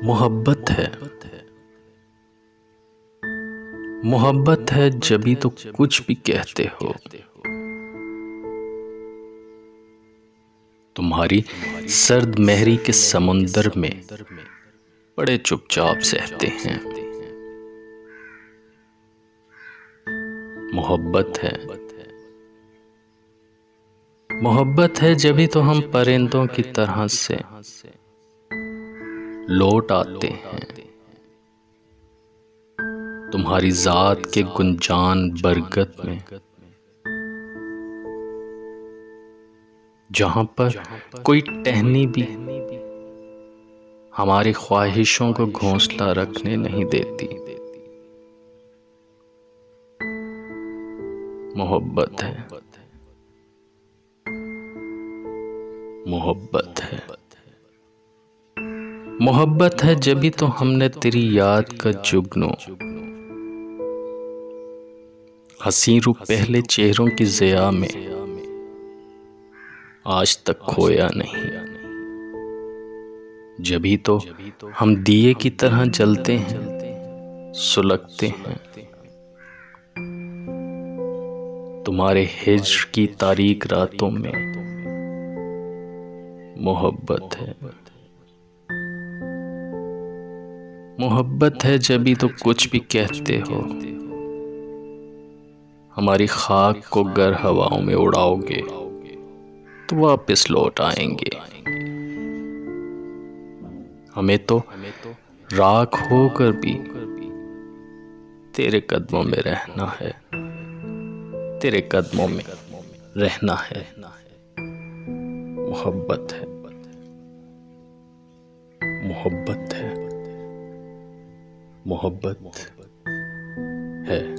मोहब्बत है। मोहब्बत है जभी तो कुछ भी कहते हो। तुम्हारी सर्द मेहरी के समुंदर में बड़े चुपचाप सहते हैं। मोहब्बत है। मोहब्बत है जभी तो हम परिंदों की तरह से लौट आते हैं। तुम्हारी जात के गुंजान बरगद में, जहां पर कोई टहनी भी हमारी ख्वाहिशों को घोंसला रखने नहीं देती। मोहब्बत है। मोहब्बत है। मोहब्बत है जभी तो हमने तेरी याद का जुगनू हसीरू पहले चेहरों की ज़िया में आज तक खोया नहीं। जभी तो हम दिए की तरह जलते हैं, सुलगते हैं। तुम्हारे हिज्र की तारीक रातों में मोहब्बत है। मोहब्बत है जभी तो कुछ भी कहते हो। हमारी खाक को गर हवाओं में उड़ाओगे तो वापस लौट आएंगे। हमें तो राख होकर भी तेरे कदमों में रहना है। तेरे कदमों में रहना है। मोहब्बत है। मोहब्बत है। मोहब्बत है।